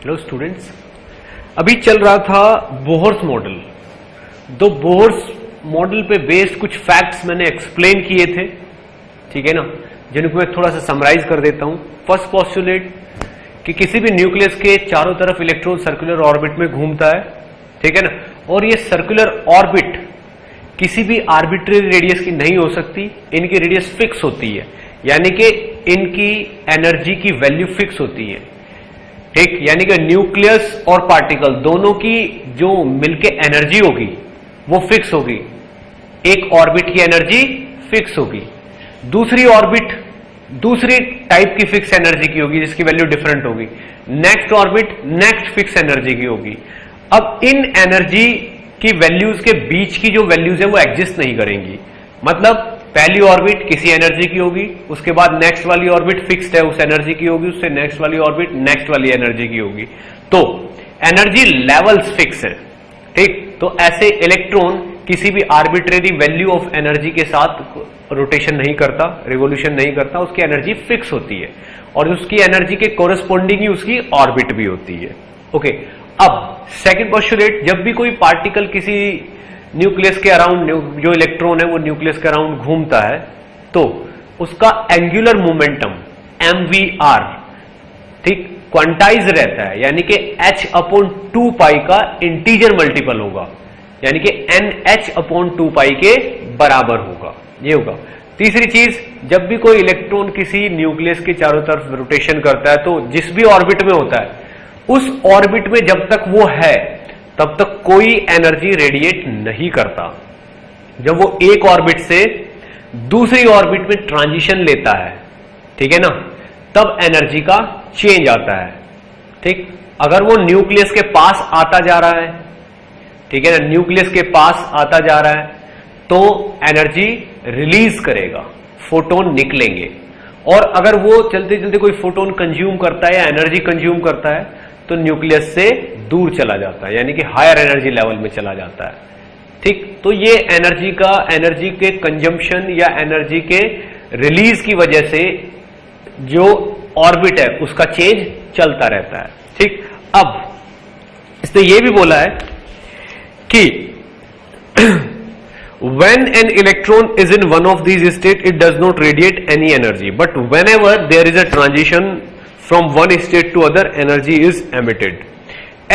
Hello students, अभी चल रहा था बोहर्स मॉडल। दो बोहर्स मॉडल पे बेस्ड कुछ फैक्ट्स मैंने एक्सप्लेन किए थे, ठीक है ना, जिनको मैं थोड़ा सा समराइज कर देता हूं। फर्स्ट पोस्टुलेट कि किसी भी न्यूक्लियस के चारों तरफ इलेक्ट्रॉन सर्कुलर ऑर्बिट में घूमता है, ठीक है ना, और ये सर्कुलर ऑर्बिट किसी भी आर्बिट्रेरी रेडियस की नहीं हो सकती, इनकी रेडियस फिक्स होती है, यानी कि इनकी एनर्जी की वैल्यू फिक्स होती है, ठीक, यानी कि न्यूक्लियस और पार्टिकल दोनों की जो मिलके एनर्जी होगी वो फिक्स होगी। एक ऑर्बिट की एनर्जी फिक्स होगी, दूसरी ऑर्बिट दूसरी टाइप की फिक्स एनर्जी की होगी जिसकी वैल्यू डिफरेंट होगी, next orbit next fix energy की होगी। अब इन एनर्जी की वैल्यूज के बीच की जो वैल्यूज है वो एग्जिस्ट नहीं करेंगी, मतलब पहली ऑर्बिट किसी एनर्जी की होगी, उसके बाद नेक्स्ट वाली ऑर्बिट फिक्स्ड है उस एनर्जी की होगी, उससे नेक्स्ट वाली ऑर्बिट नेक्स्ट वाली एनर्जी की होगी, तो एनर्जी लेवल्स फिक्स है, ठीक। तो ऐसे इलेक्ट्रॉन किसी भी आर्बिट्रेरी वैल्यू ऑफ एनर्जी के साथ रोटेशन नहीं करता, रिवोल्यूशन नहीं करता, उसकी एनर्जी फिक्स होती है और उसकी एनर्जी के कोरस्पोंडिंग ही उसकी ऑर्बिट भी होती है। ओके, अब सेकंड पोस्टुलेट, जब भी कोई पार्टिकल किसी न्यूक्लियस के अराउंड, जो इलेक्ट्रॉन है वो न्यूक्लियस के अराउंड घूमता है, तो उसका एंगुलर मोमेंटम mvr, ठीक, क्वांटाइज रहता है, यानी कि h/2π का इंटीजर मल्टीपल होगा, यानी कि nh/2π के बराबर होगा, ये होगा। तीसरी चीज, जब भी कोई इलेक्ट्रॉन किसी न्यूक्लियस के चारों तरफ रोटेशन करता है तो जिस भी ऑर्बिट में होता है उस ऑर्बिट में जब तक वो है तब तक कोई एनर्जी रेडिएट नहीं करता। जब वो एक ऑर्बिट से दूसरी ऑर्बिट में ट्रांजिशन लेता है, ठीक है ना, तब एनर्जी का चेंज आता है, ठीक। अगर वो न्यूक्लियस के पास आता जा रहा है, ठीक है ना, न्यूक्लियस के पास आता जा रहा है तो एनर्जी रिलीज करेगा, फोटोन निकलेंगे, और अगर वो चलते चलते कोई फोटोन कंज्यूम करता है या एनर्जी कंज्यूम करता है तो न्यूक्लियस से दूर चला जाता है, यानी कि हायर एनर्जी लेवल में चला जाता है, ठीक। तो ये एनर्जी के कंजम्पशन या एनर्जी के रिलीज की वजह से जो ऑर्बिट है उसका चेंज चलता रहता है, ठीक। अब इसने ये भी बोला है कि when an electron is in one of these states it does not radiate any energy, but whenever there is a transition from one state to other energy is emitted,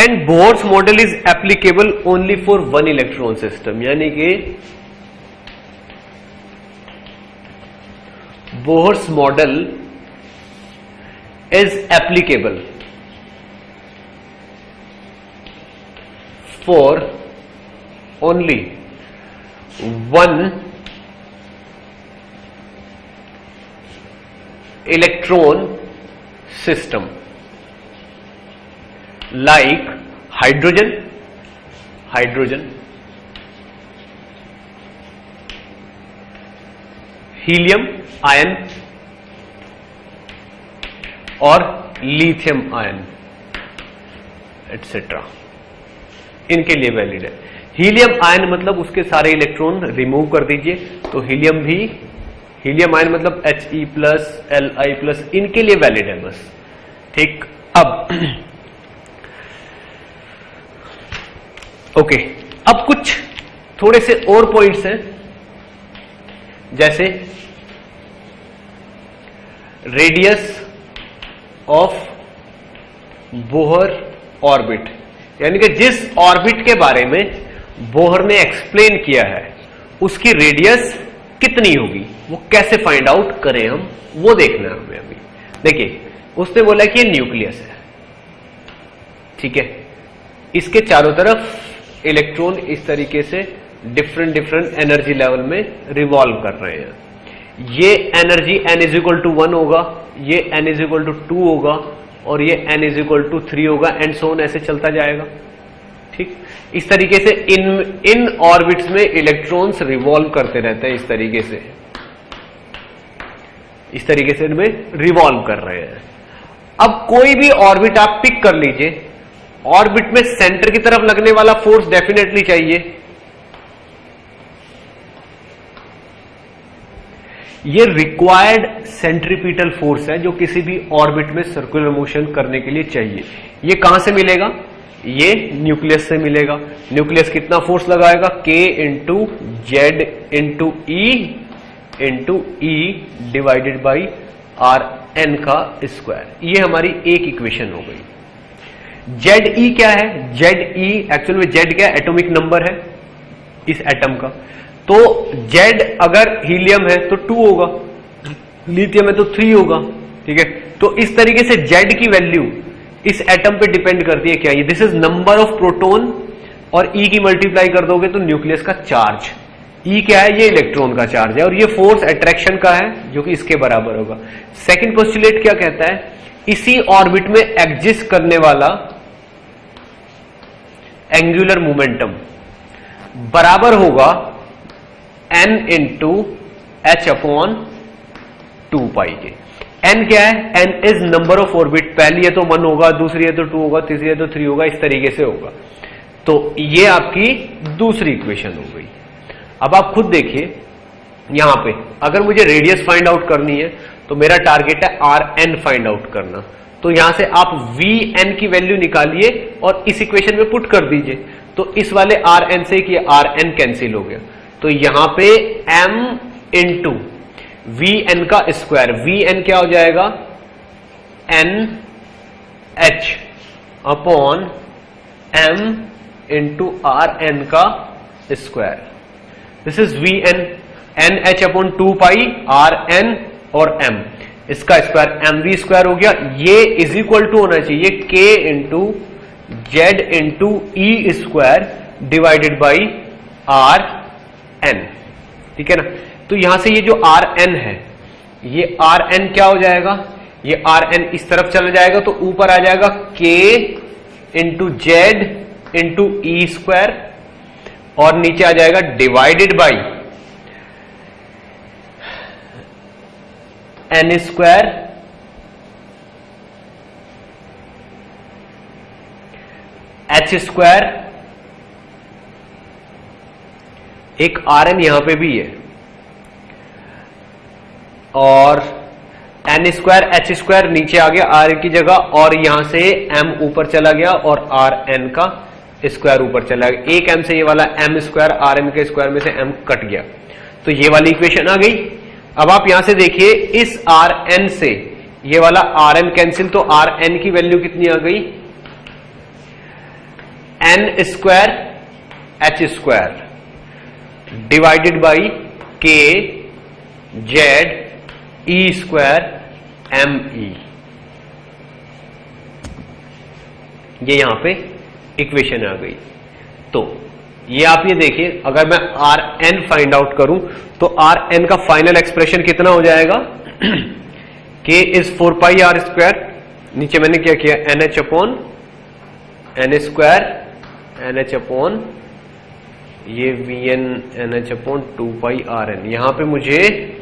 and Bohr's model is applicable only for one electron system, यानी कि Bohr's model is applicable for only one electron system, like hydrogen, helium ion और lithium ion etcetera, इनके लिए valid है। Helium ion मतलब उसके सारे electron remove कर दीजिए, तो हीलियम आयन मतलब He+, Li+, इनके लिए वैलिड है बस, ठीक। अब ओके, अब कुछ थोड़े से और पॉइंट्स हैं, जैसे रेडियस ऑफ बोहर ऑर्बिट, यानी कि जिस ऑर्बिट के बारे में बोहर ने एक्सप्लेन किया है उसकी रेडियस कितनी होगी, वो कैसे फाइंड आउट करें हम, वो देखना है हमें अभी। देखिए, उसने बोला कि ये न्यूक्लियस है, ठीक है, इसके चारों तरफ इलेक्ट्रॉन इस तरीके से डिफरेंट एनर्जी लेवल में रिवॉल्व कर रहे हैं। ये एनर्जी n=1 होगा, ये n=2 होगा और ये n=3 होगा, एंड सो ऑन, ऐसे चलता जाएगा, ठीक। इस तरीके से इन ऑर्बिट्स में इलेक्ट्रॉन्स रिवॉल्व करते रहते हैं, इस तरीके से इनमें रिवॉल्व कर रहे हैं। अब कोई भी ऑर्बिट आप पिक कर लीजिए, ऑर्बिट में सेंटर की तरफ लगने वाला फोर्स डेफिनेटली चाहिए, ये रिक्वायर्ड सेंट्रीपिटल फोर्स है जो किसी भी ऑर्बिट में सर्कुलर मोशन करने के लिए चाहिए। ये कहां से मिलेगा? ये न्यूक्लियस से मिलेगा। न्यूक्लियस कितना फोर्स लगाएगा? K into Z into E divided by R N का स्क्वायर। ये हमारी एक इक्वेशन हो गई। जेड ई क्या है? जेड ई एक्चुअल में जेड क्या है? एटॉमिक नंबर है इस एटम का। तो जेड अगर हीलियम है तो 2 होगा, लिथियम है तो 3 होगा, ठीक है। तो इस तरीके से जेड की वैल्यू इस एटम पे डिपेंड करती है क्या? ये this is number of proton, और ई की मल्टीप्लाई कर दोगे तो न्यूक्लियस का चार्ज। ई क्या है? ये इलेक्ट्रॉन का चार्ज है, और ये फोर्स अट्रैक्शन का है जो कि इसके बराबर होगा। सेकंड पोस्टुलेट क्या कहता है? इसी ऑर्बिट में एग्जिस्ट करने वाला एंगुलर मोमेंटम बराबर होगा n into H upon 2 pi के। n क्या है? n is number of orbit. पहली है तो 1 होगा, दूसरी है तो 2 होगा, तीसरी है तो 3 होगा, इस तरीके से होगा। तो ये आपकी दूसरी इक्वेशन हो गई। अब आप खुद देखिए यहां पे, अगर मुझे रेडियस फाइंड आउट करनी है तो मेरा टारगेट है Rn फाइंड आउट करना। तो यहां से आप Vn की वैल्यू निकालिए और इस इक्वेशन में पुट कर दीजिए। तो इस वाले Rn से कि Rn कैंसिल हो गया, तो यहां पे m इंटू Vn का स्क्वायर, Vn क्या हो जाएगा? NH upon m into Rn का square. This is Vn, NH upon 2 pi Rn और m, इसका स्क्वायर mv स्क्वायर हो गया। ये इज इक्वल टू होना चाहिए k into Z into E square divided by Rn, ठीक है ना। तो यहां से ये जो Rn है, ये Rn क्या हो जाएगा? ये Rn इस तरफ चला जाएगा तो ऊपर आ जाएगा k into Z into E square, और नीचे आ जाएगा divided by n square h square. एक Rn यहां पे भी है, और n स्क्वायर h स्क्वायर नीचे आ गया R की जगह, और यहां से m ऊपर चला गया और Rn का स्क्वायर ऊपर चला गया। एक m से ये वाला m स्क्वायर Rn के स्क्वायर में से m कट गया, तो ये वाली इक्वेशन आ गई। अब आप यहां से देखिए, इस Rn से ये वाला Rn कैंसिल, तो Rn की वैल्यू कितनी आ गई? n square h square divided by k Z E square M E. ये यहां पे इक्वेशन आ गई। तो ये आप ये देखिए, अगर मैं Rn फाइंड आउट करूं तो Rn का फाइनल एक्सप्रेशन कितना हो जाएगा? k is 4 pi R square, नीचे मैंने क्या किया? NH upon n square NH upon ये Vn NH upon 2 pi Rn। यहां पे मुझे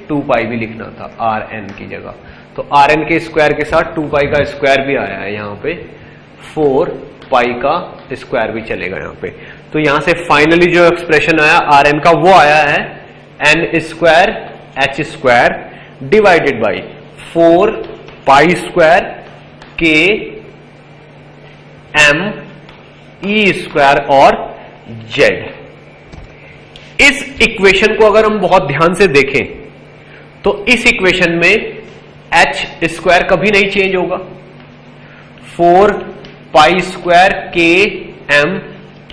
2 पाई भी लिखना था Rn की जगह, तो Rn के स्क्वायर के साथ 2 पाई का स्क्वायर भी आया है, यहां पे 4 पाई का स्क्वायर भी चलेगा यहां पे। तो यहां से फाइनली जो एक्सप्रेशन आया Rn का, वो आया है n square h square divided by 4 pi square k m E square और z। इस इक्वेशन को अगर हम बहुत ध्यान से देखें तो इस इक्वेशन में h स्क्वायर कभी नहीं चेंज होगा। 4 pi square k m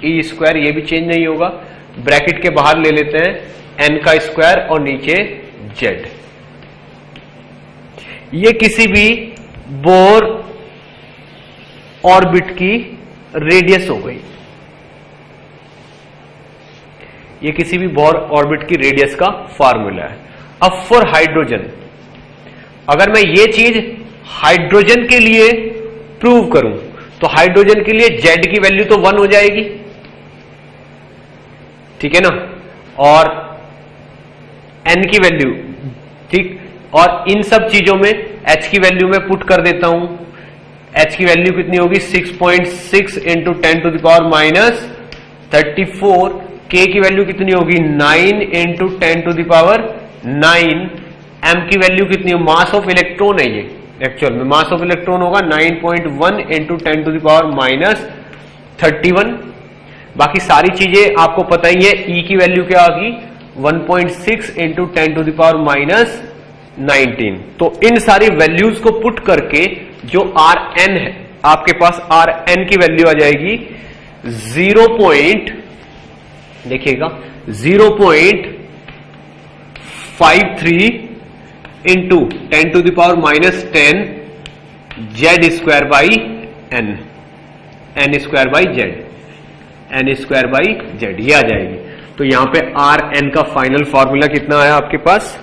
E square ये भी चेंज नहीं होगा। ब्रैकेट के बाहर ले लेते हैं n का स्क्वायर और नीचे z। ये किसी भी बोर ऑर्बिट की रेडियस हो गई। ये किसी भी बोर ऑर्बिट की रेडियस का फार्मूला है। अब फॉर हाइड्रोजन, अगर मैं ये चीज हाइड्रोजन के लिए प्रूव करूं तो हाइड्रोजन के लिए Z की वैल्यू तो 1 हो जाएगी, ठीक है ना, और N की वैल्यू, ठीक, और इन सब चीजों में H की वैल्यू में पुट कर देता हूं। H की वैल्यू कितनी होगी? 6.6 into 10 to the power minus 34। K की वैल्यू कितनी होगी? 9 into 10 to the power 9 m की वैल्यू कितनी है, मास ऑफ इलेक्ट्रॉन है ये, एक्चुअल में मास ऑफ इलेक्ट्रॉन होगा 9.1 into 10 to the power minus 31। बाकी सारी चीजें आपको पता ही है, E की वैल्यू क्या आ गई 1.6 into 10 to the power minus 19। तो इन सारी वैल्यूज को पुट करके जो Rn है आपके पास, Rn की वैल्यू आ जाएगी 0.53 into 10 to the power minus 10 Z square by N, N square by Z, N square by Z, ये आ जाएगी। तो यहां पे आर एन का फाइनल फॉर्मूला कितना आया आपके पास,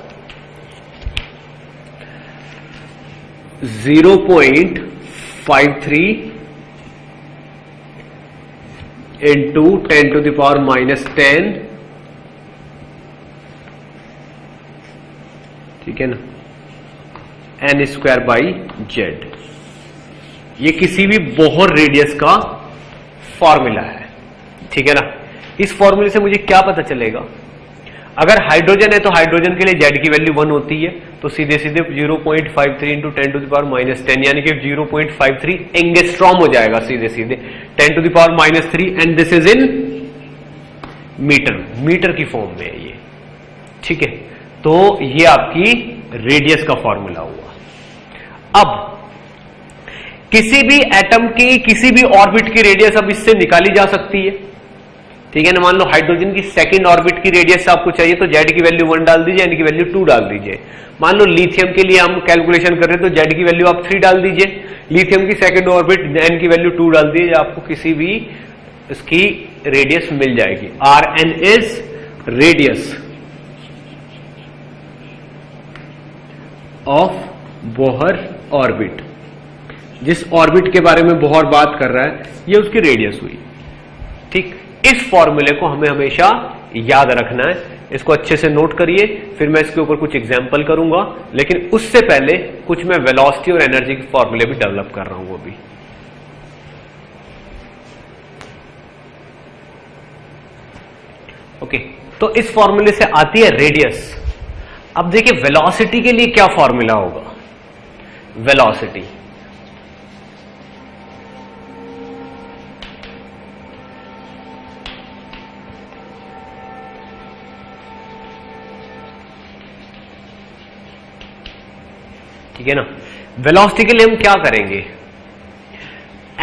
0.53 into 10 to the power minus 10, ठीक है ना, एन स्क्वायर बाई जेड। ये किसी भी बोहर रेडियस का फॉर्मूला है, ठीक है ना। इस फॉर्मूले से मुझे क्या पता चलेगा, अगर हाइड्रोजन है तो हाइड्रोजन के लिए जेड की वैल्यू 1 होती है, तो सीधे सीधे 0.53 into 10 to the power minus 10 यानी कि 0.53 एंगस्ट्रॉम हो जाएगा सीधे सीधे 10 to the power minus 3, and this is in metre, metre की फॉर्म में है ये, ठीक है। तो ये आपकी रेडियस का फॉर्मूला हुआ। अब किसी भी एटम की किसी भी ऑर्बिट की रेडियस अब इससे निकाली जा सकती है, ठीक है ना। मान लो हाइड्रोजन की सेकंड ऑर्बिट की रेडियस आपको चाहिए तो जेड की वैल्यू 1 डाल दीजिए, एन की वैल्यू 2 डाल दीजिए। मान लो लिथियम के लिए हम कैलकुलेशन कर रहे हैं तो जेड की वैल्यू आप 3 डाल दीजिए, लिथियम की सेकंड ऑर्बिट एन की वैल्यू 2 डाल दीजिए, आपको किसी भी इसकी रेडियस मिल जाएगी। R N is radius of Bohr orbit. जिस ऑर्बिट के बारे में बोहर बात कर रहा है ये उसकी रेडियस हुई, ठीक। इस फॉर्मूले को हमें हमेशा याद रखना है, इसको अच्छे से नोट करिए, फिर मैं इसके ऊपर कुछ एग्जांपल करूंगा, लेकिन उससे पहले कुछ मैं वेलोसिटी और एनर्जी के फॉर्मूले भी डेवलप कर रहा हूं वो भी। ओके, तो इस फॉर्मूले से आती है रेडियस। अब देखिए वेलोसिटी के लिए क्या फॉर्मूला होगा, वेलोसिटी ठीक है ना। वेलोसिटी के लिए हम क्या करेंगे,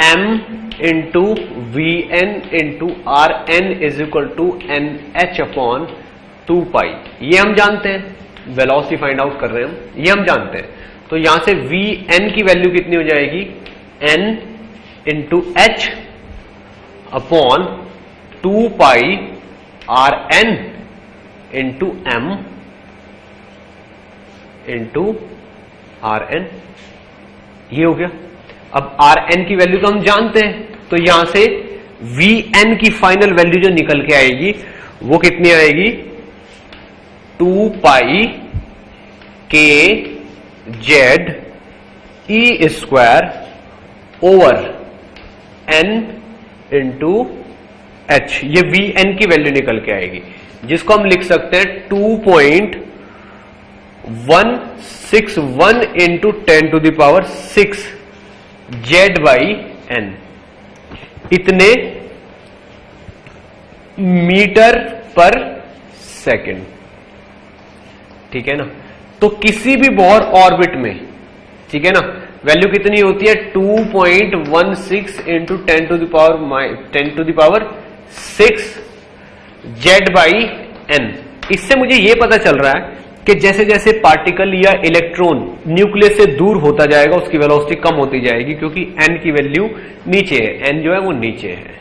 m into V N into R N is equal to N H upon 2 pi, ये हम जानते हैं, वेलोसिटी फाइंड आउट कर रहे हैं हम, ये हम जानते हैं। तो यहां से वी एन की वैल्यू कितनी हो जाएगी, n into H upon 2 pi R N into M into R N, ये हो गया। अब आर एन की वैल्यू तो हम जानते हैं, तो यहां से वी एन की फाइनल वैल्यू जो निकल के आएगी वो कितनी आएगी, 2 pi K Z E square over N into H, ये वी एन की वैल्यू निकल के आएगी, जिसको हम लिख सकते हैं 2.161 into 10 to the power 6 Z by N, इतने मीटर पर सेकेंड, ठीक है ना। तो किसी भी बोहर ऑर्बिट में, ठीक है ना, वैल्यू कितनी होती है 2.16 into 10 to the power 6 Z by N. इससे मुझे यह पता चल रहा है कि जैसे जैसे पार्टिकल या इलेक्ट्रॉन न्यूक्लियस से दूर होता जाएगा उसकी वेलोसिटी कम होती जाएगी, क्योंकि एन की वैल्यू नीचे है, एन जो है वो नीचे है,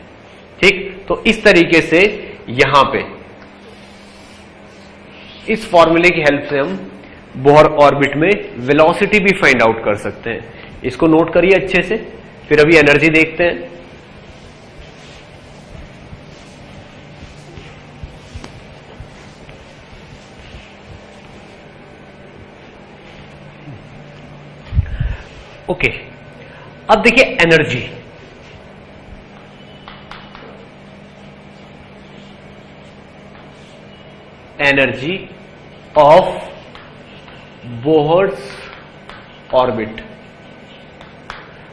ठीक। तो इस तरीके से यहां पे इस फॉर्मूले की हेल्प से हम बोहर ऑर्बिट में वेलोसिटी भी फाइंड आउट कर सकते हैं। इसको नोट करिए अच्छे से, फिर अभी एनर्जी देखते हैं। ओके, अब देखिए energy. Energy of Bohr's orbit.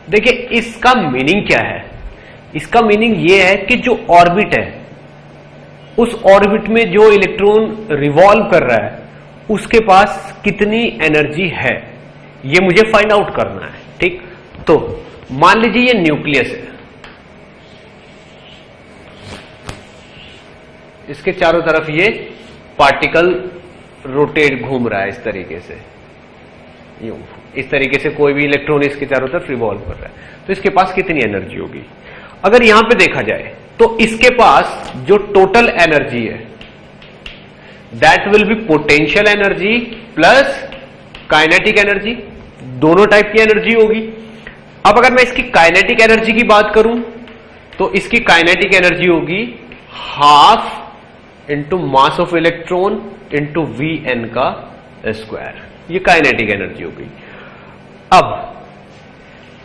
देखिए इसका मीनिंग क्या है, इसका मीनिंग यह है कि जो ऑर्बिट है उस ऑर्बिट में जो इलेक्ट्रॉन रिवॉल्व कर रहा है उसके पास कितनी एनर्जी है, ये मुझे फाइंड आउट करना है। ठीक, तो मान लीजिए ये न्यूक्लियस है, इसके चारों तरफ ये पार्टिकल रोटेट घूम रहा है इस तरीके से, यूं इस तरीके से कोई भी इलेक्ट्रॉन इसके चारों तरफ रिवॉल्व कर रहा है, तो इसके पास कितनी एनर्जी होगी। अगर यहां पे देखा जाए तो इसके पास जो टोटल एनर्जी है that will B potential energy plus kinetic energy, दोनों टाइप की एनर्जी होगी। अब अगर मैं इसकी काइनेटिक एनर्जी की बात करूं तो इसकी काइनेटिक एनर्जी होगी half into mass of electron into V N का स्क्वायर, ये काइनेटिक एनर्जी हो गई। अब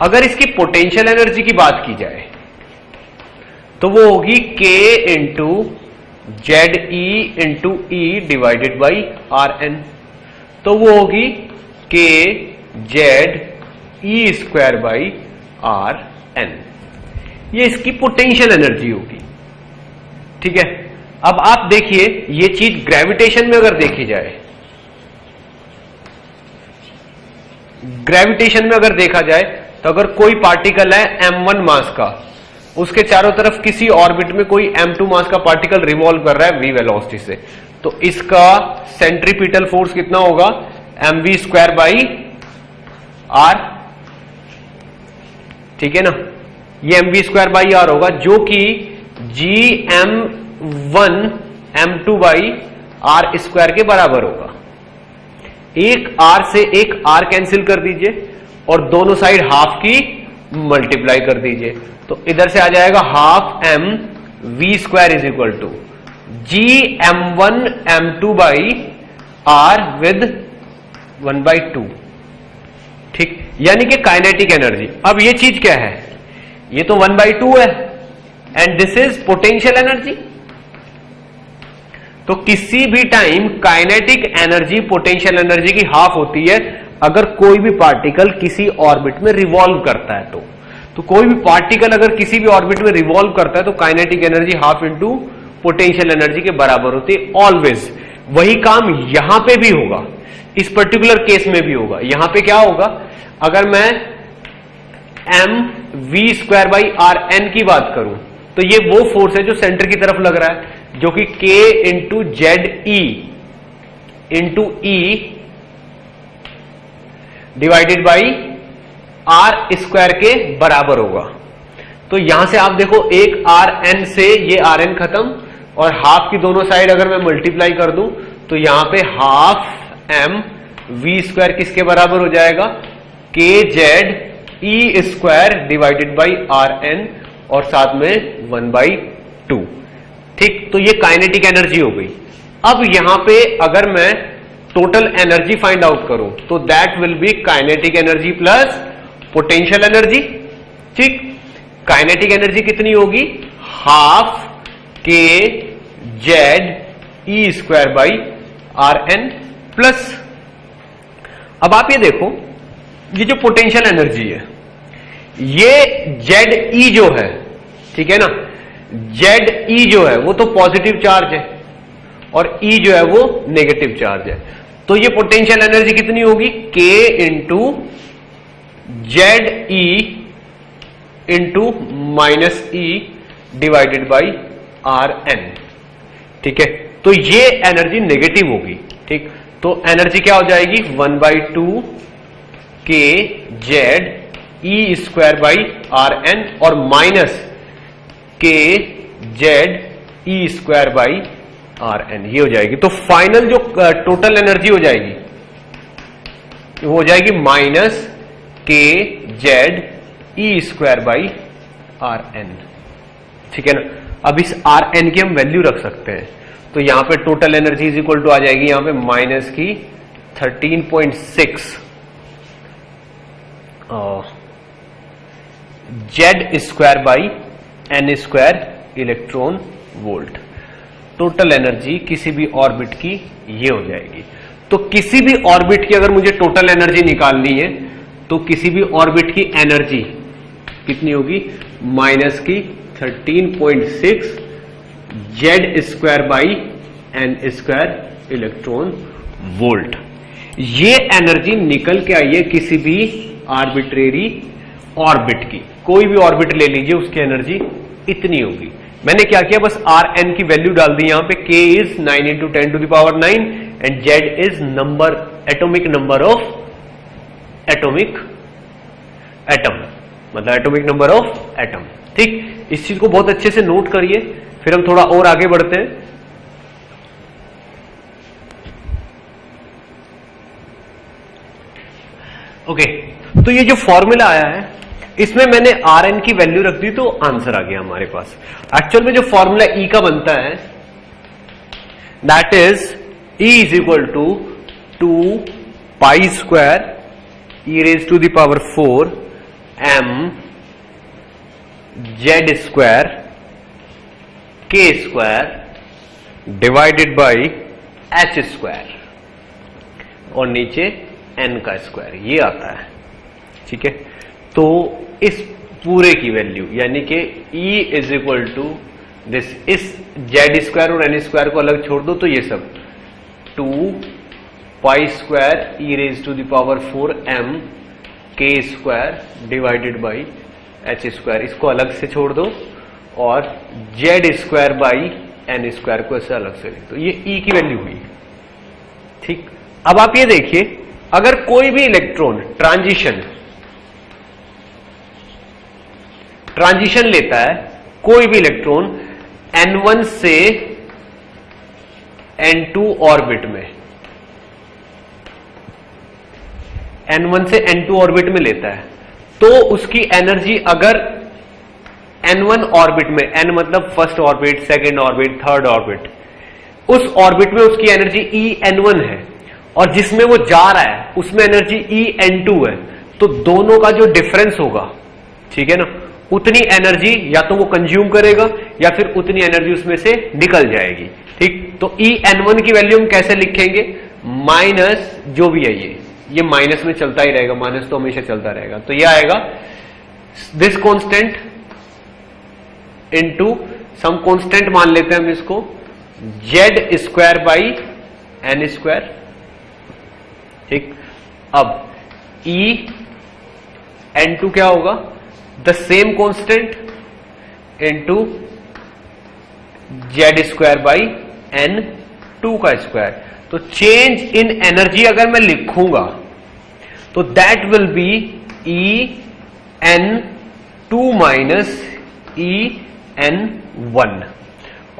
अगर इसकी पोटेंशियल एनर्जी की बात की जाए तो वो होगी K into Z E into E divided by R N, तो वो होगी K Z E square by R N, ये इसकी पोटेंशियल एनर्जी होगी। ठीक है, अब आप देखिए ये चीज ग्रेविटेशन में अगर देखी जाए, ग्रेविटेशन में अगर देखा जाए तो अगर कोई पार्टिकल है m1 मास का, उसके चारों तरफ किसी ऑर्बिट में कोई m2 मास का पार्टिकल रिवॉल्व कर रहा है v वेलोसिटी से, तो इसका सेंट्रीपिटल फोर्स कितना होगा mv स्क्वायर बाई आर। ठीक है ना, ये mv स्क्वायर बाई आर होगा जो कि gm1 m2 by R square के बराबर होगा। एक आर से एक आर कैंसिल कर दीजिए और दोनों साइड हाफ की मल्टीप्लाई कर दीजिए, तो इधर से आ जाएगा half M V square is equal to G m1 m2 by R with 1/2। ठीक, यानी कि काइनेटिक एनर्जी। अब ये चीज क्या है, ये तो 1/2 है and this is potential energy. तो किसी भी time kinetic energy potential energy की हाफ होती है अगर कोई भी पार्टिकल किसी ऑर्बिट में रिवॉल्व करता है। तो कोई भी पार्टिकल अगर किसी भी ऑर्बिट में रिवॉल्व करता है तो kinetic energy half into potential energy के बराबर होती है ऑलवेज। वही काम यहां पे भी होगा, इस पर्टिकुलर केस में भी होगा। यहां पे क्या होगा, अगर मैं M V square by R N की बात करूं तो ये वो फोर्स है जो सेंटर की तरफ लग रहा है, जो कि K into Z E into E divided by R square के बराबर होगा। तो यहां से आप देखो एक आर एन से ये आर एन खत्म और हाफ की दोनों साइड अगर मैं मल्टीप्लाई कर दूं तो यहां पे हाफ एम वी स्क्वायर किसके बराबर हो जाएगा, K Z E square divided by R N और साथ में 1/2। ठीक, तो ये काइनेटिक एनर्जी हो गई। अब यहां पे अगर मैं टोटल एनर्जी फाइंड आउट करूं तो that will be kinetic energy plus potential energy. ठीक, काइनेटिक एनर्जी कितनी होगी, half K Z E square by R N plus, अब आप ये देखो ये जो पोटेंशियल एनर्जी है ये जेड ई जो है, ठीक है ना, जेड ई जो है वो तो पॉजिटिव चार्ज है और ई जो है वो नेगेटिव चार्ज है। तो ये पोटेंशियल एनर्जी कितनी होगी, K into Z E into minus E divided by R N. ठीक है, तो ये एनर्जी नेगेटिव होगी। ठीक, तो एनर्जी क्या हो जाएगी 1/2 K Z E square by R N और minus K Z E square by R N, ये हो जाएगी। तो फाइनल जो टोटल एनर्जी हो जाएगी वो हो जाएगी minus K Z E square by R N. ठीक है ना, अब इस आर एन की हम वैल्यू रख सकते हैं, तो यहां पे total energy is equal to आ जाएगी यहां पे माइनस की 13.6 Z square by N square electron volt. Total energy किसी भी ऑर्बिट की ये हो जाएगी। तो किसी भी ऑर्बिट की अगर मुझे टोटल एनर्जी निकालनी है तो किसी भी ऑर्बिट की एनर्जी कितनी होगी, माइनस की 13.6 Z square by N square electron volt. ये एनर्जी निकल के आई है किसी भी आर्बिट्रेरी ऑर्बिट की, कोई भी ऑर्बिट ले लीजिए उसकी एनर्जी इतनी होगी। मैंने क्या किया, बस आर एन की वैल्यू डाल दी यहां पे, k is 9 into 10 to the power 9 and z is number, atomic number of atomic atom, मतलब एटॉमिक नंबर ऑफ एटम। ठीक, इस चीज को बहुत अच्छे से नोट करिए, फिर हम थोड़ा और आगे बढ़ते हैं। ओके, तो ये जो फॉर्मूला आया है इसमें मैंने आर एन की वैल्यू रख दी तो आंसर आ गया हमारे पास। एक्चुअल में जो फॉर्मूला ई का बनता है that is E is equal to 2 pi square E raise to the power 4 M Z square K square divided by H square और नीचे एन का स्क्वायर, ये आता है। ठीक है, तो इस पूरे की वैल्यू यानी कि E is equal to this, इस जेड स्क्वायर और एन स्क्वायर को अलग छोड़ दो तो ये सब 2 pi square E raise to the power 4 M K square divided by H square, इसको अलग से छोड़ दो और Z square by N square को ऐसे अलग से लिख दो, ये E की वैल्यू हुई। ठीक, अब आप ये देखिए, अगर कोई भी इलेक्ट्रॉन ट्रांजिशन लेता है, कोई भी इलेक्ट्रॉन N1 से N2 ऑर्बिट में, N1 से N2 ऑर्बिट में लेता है, तो उसकी एनर्जी अगर N1 ऑर्बिट में, N मतलब first orbit, second orbit, third orbit, उस ऑर्बिट में उसकी एनर्जी EN1 है और जिसमें वो जा रहा है उसमें एनर्जी EN2 है, तो दोनों का जो डिफरेंस होगा, ठीक है ना, उतनी एनर्जी या तो वो कंज्यूम करेगा या फिर उतनी एनर्जी उसमें से निकल जाएगी। ठीक, तो EN1 की वैल्यू हम कैसे लिखेंगे, माइनस जो भी है ये माइनस में चलता ही रहेगा, माइनस तो हमेशा चलता रहेगा, तो ये आएगा this constant into some constant मान लेते हैं हम इसको, Z square by N square. ठीक, अब EN2 क्या होगा, the same constant into Z square by N2 का स्क्वायर। तो चेंज इन एनर्जी अगर मैं लिखूंगा तो that will B EN2 minus EN1,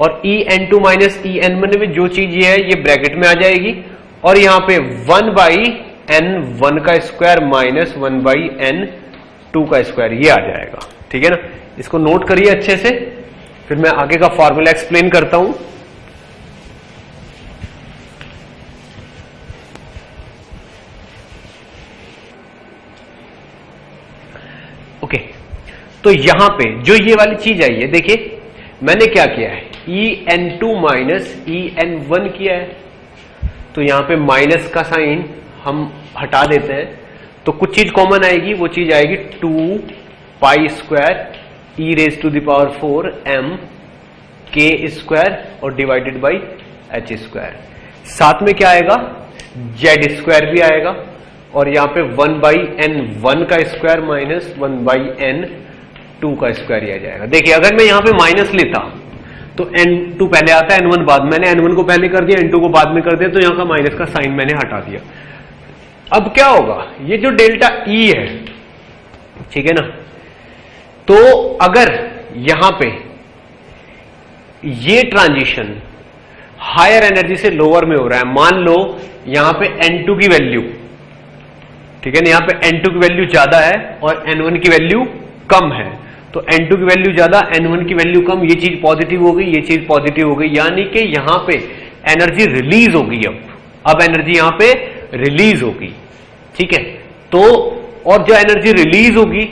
और EN2 माइनस EN1 में जो चीज ये है ये ब्रैकेट में आ जाएगी और यहां पे 1 बाई N1 का स्क्वायर माइनस 1 बाई N2 का स्क्वायर, ये आ जाएगा। ठीक है ना, इसको नोट करिए अच्छे से, फिर मैं आगे का फॉर्मूला एक्सप्लेन करता हूं। ओके, तो यहां पे जो ये वाली चीज आई है, देखिए मैंने क्या किया है, EN2 माइनस EN1 किया है, तो यहां पे माइनस का साइन हम हटा देते हैं, तो कुछ चीज कॉमन आएगी, वो चीज आएगी 2 pi square E raise to the power 4 M K square और डिवाइडेड बाई एच स्क्वायर। साथ में क्या आएगा, जेड स्क्वायर भी आएगा और यहां पे 1 बाई N1 का स्क्वायर माइनस 1 बाई N2 का स्क्वायर ही आ जाएगा। देखिए अगर मैं यहां पे माइनस लेता तो N2 पहले आता है, N1 बाद, मैंने N1 को पहले कर दिया, N2 को बाद में कर दिया, तो यहां का माइनस का साइन मैंने हटा दिया। अब क्या होगा, ये जो डेल्टा E है, ठीक है ना, तो अगर यहां पे ये ट्रांजिशन हायर एनर्जी से लोअर में हो रहा है, मान लो यहां पे N2 की वैल्यू, ठीक है ना, यहां पे N2 की वैल्यू ज्यादा है और N1 की वैल्यू कम है, तो N2 की वैल्यू ज्यादा, N1 की वैल्यू कम, ये चीज पॉजिटिव हो गई, ये चीज पॉजिटिव हो गई, यानी कि यहां पे एनर्जी रिलीज होगी। अब एनर्जी यहां पे रिलीज होगी, ठीक है, तो और जो एनर्जी रिलीज होगी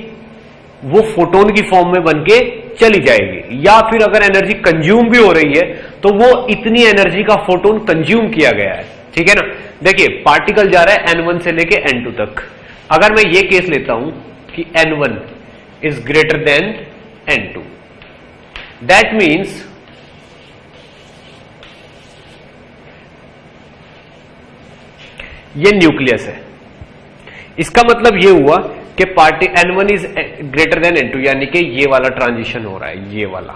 वो फोटोन की फॉर्म में बनके चली जाएगी, या फिर अगर एनर्जी कंज्यूम भी हो रही है तो वो इतनी एनर्जी का फोटोन कंज्यूम किया गया है, ठीक है ना, देखिए पार्टिकल जा रहा है N1 से लेके N2 तक। अगर मैं ये केस लेता हूं कि N1 is greater than N2, that means ये न्यूक्लियस है। इसका मतलब ये हुआ कि party N1 is greater than N2, यानी कि ये वाला ट्रांजिशन हो रहा है, ये वाला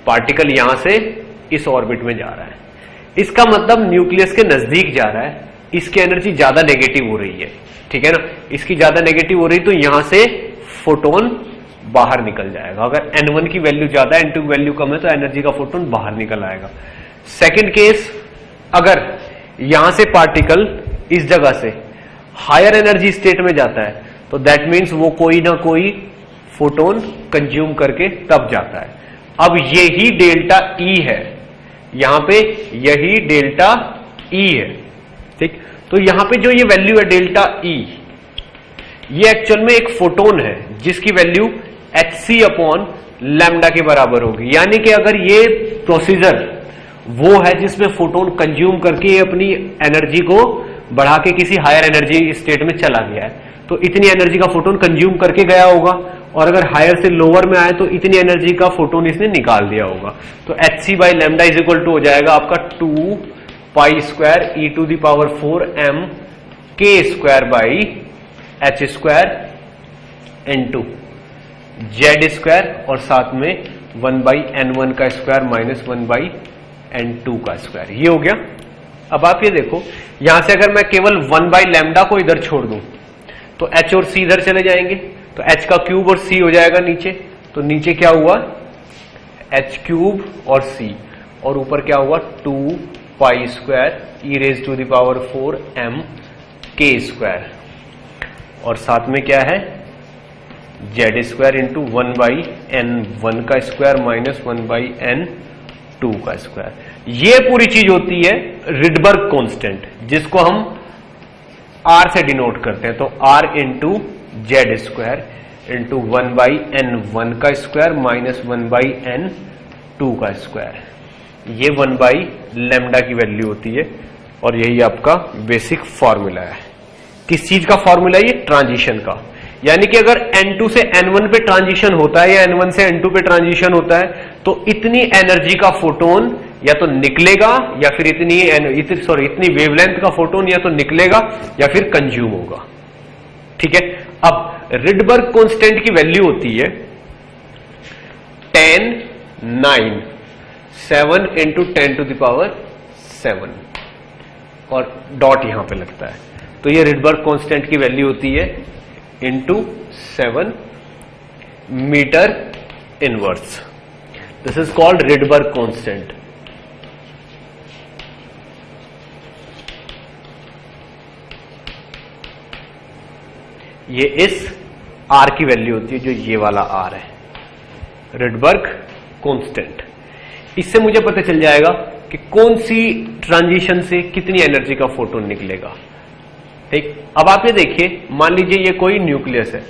पार्टिकल यहां से इस ऑर्बिट में जा रहा है। इसका मतलब न्यूक्लियस के नजदीक जा रहा है, इसकी एनर्जी ज्यादा नेगेटिव हो रही है, ठीक है ना। इसकी ज्यादा नेगेटिव हो रही तो यहां से फोटोन बाहर निकल जाएगा। अगर N1 की वैल्यू ज्यादा है, N2 की वैल्यू कम है, तो एनर्जी का फोटोन बाहर निकल आएगा। सेकेंड केस, अगर यहां से पार्टिकल इस जगह से हायर एनर्जी स्टेट में जाता है तो दैट मीन्स वो कोई ना कोई फोटोन कंज्यूम करके तब जाता है। अब यही डेल्टा E है, यहां पे यही डेल्टा E है, ठीक। तो यहां पे जो ये वैल्यू है डेल्टा E, ये एक्चुअल में एक फोटोन है जिसकी वैल्यू hc अपॉन लैम्डा के बराबर होगी। यानी कि अगर ये प्रोसीजर वो है जिसमें फोटोन कंज्यूम करके अपनी एनर्जी को बढ़ा के किसी हायर एनर्जी स्टेट में चला गया है, तो इतनी एनर्जी का फोटोन कंज्यूम करके गया होगा, और अगर हायर से लोअर में आए तो इतनी एनर्जी का फोटोन इसने निकाल दिया होगा। तो hc by lambda is equal to हो जाएगा आपका 2 pi square e to the power 4 m k square by h square n2 z square, और साथ में 1 बाई n1 का स्क्वायर माइनस 1 बाई n2 का स्क्वायर। ये हो गया। अब आप ये देखो, यहां से अगर मैं केवल 1 बाई लैम्डा को इधर छोड़ दूं तो h और c इधर चले जाएंगे, तो h का क्यूब और c हो जाएगा नीचे। तो नीचे क्या हुआ, h क्यूब और c, और ऊपर क्या हुआ 2 pi square e raise to the power 4 m k square, और साथ में क्या है z square into 1 by n1 का स्क्वायर माइनस 1 बाई n2 का स्क्वायर। ये पूरी चीज होती है रिडबर्ग कांस्टेंट, जिसको हम R से डिनोट करते हैं। तो R into Z square into 1 by n1 का स्क्वायर माइनस 1 बाई n2 का स्क्वायर, ये 1 बाई लैम्डा की वैल्यू होती है। और यही आपका बेसिक फॉर्मूला है। किस चीज का फॉर्मूला है ये, ट्रांजिशन का। यानी कि अगर N2 से N1 पे ट्रांजिशन होता है या N1 से N2 पे ट्रांजिशन होता है तो इतनी एनर्जी का फोटोन या तो निकलेगा या फिर इतनी वेवलेंथ का फोटोन या तो निकलेगा या फिर कंज्यूम होगा, ठीक है। अब रिडबर्ग कांस्टेंट की वैल्यू होती है 10 9 7 इंटू 10 टू द पावर 7, और डॉट यहां पे लगता है। तो ये रिडबर्ग कांस्टेंट की वैल्यू होती है into 7 metre inverse. This is called Rydberg constant. ये इस R की वैल्यू होती है, जो ये वाला R है, रिडबर्ग कांस्टेंट। इससे मुझे पता चल जाएगा कि कौन सी ट्रांजिशन से कितनी एनर्जी का फोटोन निकलेगा, ठीक। अब आप ये देखिए, मान लीजिए ये कोई न्यूक्लियस है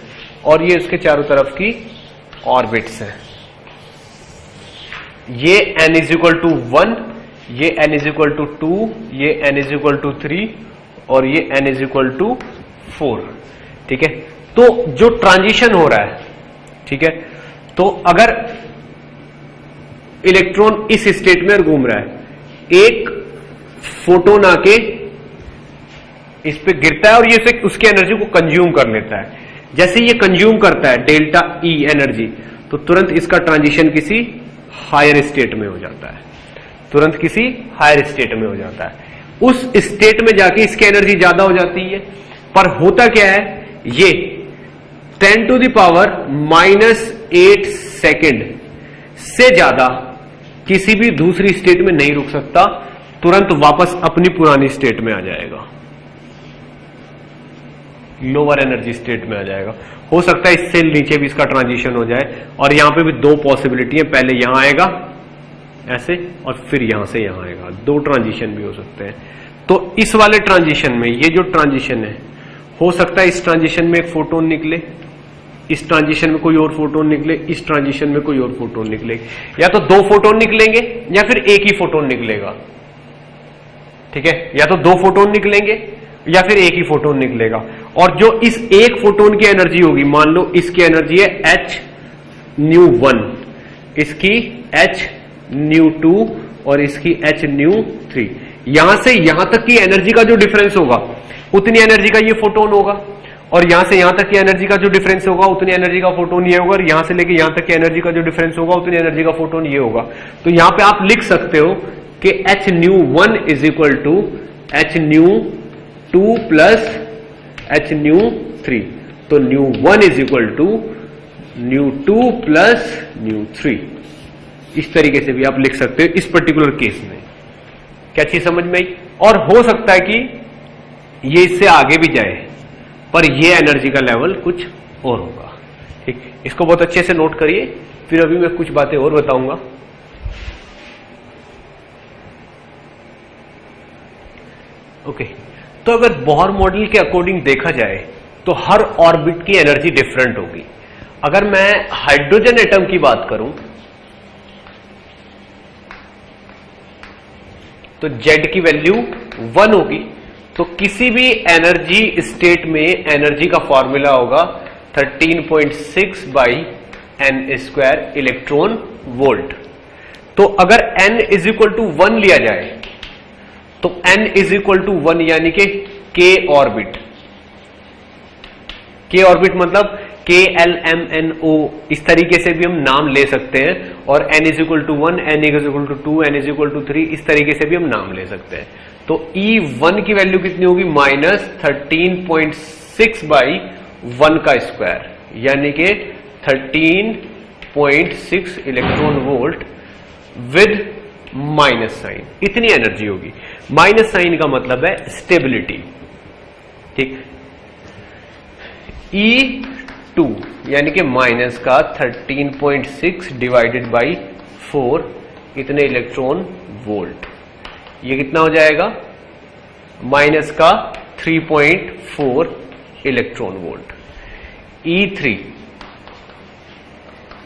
और ये उसके चारों तरफ की ऑर्बिट्स हैं। ये n इज इक्वल टू 1, ये n इज इक्वल टू 2, ये n इज इक्वल टू 3 और ये n इज इक्वल टू 4, ठीक है। तो जो ट्रांजिशन हो रहा है, ठीक है, तो अगर इलेक्ट्रॉन इस स्टेट में घूम रहा है, एक फोटोन आके इस पे गिरता है और ये उसकी एनर्जी को कंज्यूम कर लेता है। जैसे ये कंज्यूम करता है डेल्टा E एनर्जी, तो तुरंत इसका ट्रांजिशन किसी हायर स्टेट में हो जाता है, तुरंत किसी हायर स्टेट में हो जाता है। उस स्टेट में जाके इसकी एनर्जी ज्यादा हो जाती है। पर होता क्या है, ये 10 टू द पावर -8 सेकेंड से ज्यादा किसी भी दूसरी स्टेट में नहीं रुक सकता, तुरंत वापस अपनी पुरानी स्टेट में आ जाएगा, लोअर एनर्जी स्टेट में आ जाएगा। हो सकता है इससे नीचे भी इसका ट्रांजिशन हो जाए, और यहां पे भी दो पॉसिबिलिटी है, पहले यहां आएगा ऐसे और फिर यहां से यहां आएगा, दो ट्रांजिशन भी हो सकते हैं। तो इस वाले ट्रांजिशन में, ये जो ट्रांजिशन है, हो सकता है इस ट्रांजिशन में एक फोटोन निकले, इस ट्रांजिशन में कोई और फोटोन निकले, इस ट्रांजिशन में कोई और फोटोन निकले, या तो दो फोटोन निकलेंगे या फिर एक ही फोटोन निकलेगा, ठीक है, या तो 2 फोटोन निकलेंगे या फिर एक ही फोटोन निकलेगा। और जो इस एक फोटोन की एनर्जी होगी, मान लो इसकी एनर्जी है h-1, इसकी h-2 और इसकी h-3, यहां से यहां तक की एनर्जी का जो डिफरेंस होगा उतनी एनर्जी का ये फोटोन होगा, और यहां से यहां तक की एनर्जी का जो डिफरेंस होगा उतनी एनर्जी का फोटोन ये होगा, और यहां से लेके यहां तक की एनर्जी का जो डिफरेंस होगा उतनी एनर्जी का फोटोन ये होगा। तो यहां पे आप लिख सकते हो कि h-1 is equal to h-2 plus h-3, तो h-1 is equal to h-2 plus h-3। इस तरीके से भी आप लिख सकते हो इस पर्टिकुलर केस में। क्या चीज समझ में आई? और हो सकता है कि ये इससे आगे भी जाए, पर ये एनर्जी का लेवल कुछ और होगा। ठीक, इसको बहुत अच्छे से नोट करिए, फिर अभी मैं कुछ बातें और बताऊंगा। ओके, तो अगर बोहर मॉडल के अकॉर्डिंग देखा जाए तो हर ऑर्बिट की एनर्जी डिफरेंट होगी। अगर मैं हाइड्रोजन एटम की बात करूं तो Z की वैल्यू 1 होगी, तो किसी भी एनर्जी स्टेट में एनर्जी का फॉर्मूला होगा 13.6 बाई n² इलेक्ट्रॉन वोल्ट। तो अगर n इज इक्वल टू 1 लिया जाए तो n इज इक्वल टू 1 यानी कि k ऑर्बिट, k ऑर्बिट मतलब KLMNO, इस तरीके से भी हम नाम ले सकते हैं, और n is equal to 1, n is equal to 2, n is equal to 3, इस तरीके से भी हम नाम ले सकते हैं। तो E1 की वैल्यू कितनी होगी? -13.6 बाई 1 का स्क्वायर, यानी कि 13.6 electron volt with minus sign, इतनी एनर्जी होगी। माइनस साइन का मतलब है स्टेबिलिटी। ठीक, E2 यानी कि माइनस का 13.6 डिवाइडेड बाई 4, इतने इलेक्ट्रॉन वोल्ट, ये कितना हो जाएगा? माइनस का 3.4 इलेक्ट्रॉन वोल्ट।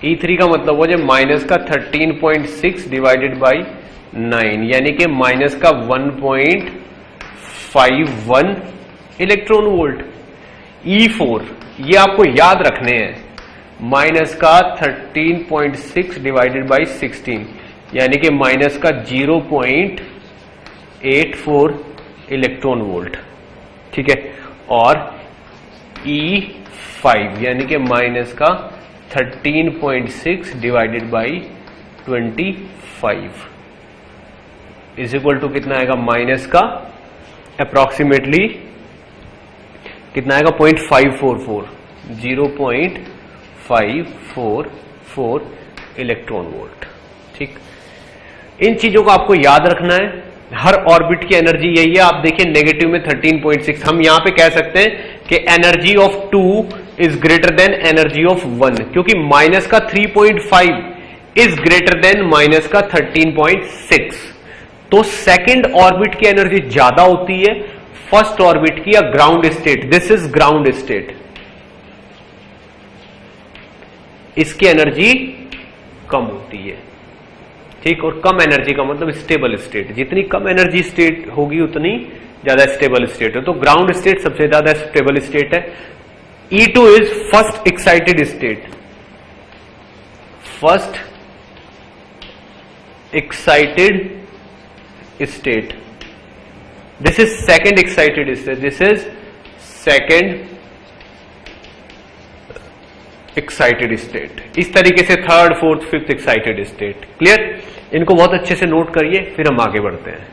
E3 का मतलब हो जाए माइनस का 13.6 डिवाइडेड बाई 9, यानी कि माइनस का 1.51 इलेक्ट्रॉन वोल्ट। E4 ये आपको याद रखने हैं, माइनस का 13.6 डिवाइडेड बाई 16, यानी कि माइनस का 0.84 इलेक्ट्रॉन वोल्ट। ठीक है, और E5 यानी कि माइनस का 13.6 divided by 25 is equal to कितना आएगा? माइनस का अप्रोक्सीमेटली कितना आएगा? 0.544, 0.544 इलेक्ट्रॉन वोल्ट। ठीक, इन चीजों को आपको याद रखना है। हर ऑर्बिट की एनर्जी यही है। आप देखिए नेगेटिव में 13.6, हम यहां पे कह सकते हैं कि energy of 2 is greater than energy of 1, क्योंकि माइनस का 3.5 इज ग्रेटर देन माइनस का 13.6। तो सेकेंड ऑर्बिट की एनर्जी ज्यादा होती है फर्स्ट ऑर्बिट की, या ground state, this is ground state, इसकी एनर्जी कम होती है। ठीक, और कम एनर्जी का मतलब स्टेबल स्टेट, जितनी कम एनर्जी स्टेट होगी उतनी ज्यादा स्टेबल स्टेट है। तो ग्राउंड स्टेट सबसे ज्यादा स्टेबल स्टेट है। E2 is first excited state, first excited state, this is second excited state, this is second excited state. इस तरीके से third, fourth, fifth excited state. Clear? इनको बहुत अच्छे से नोट करिए, फिर हम आगे बढ़ते हैं।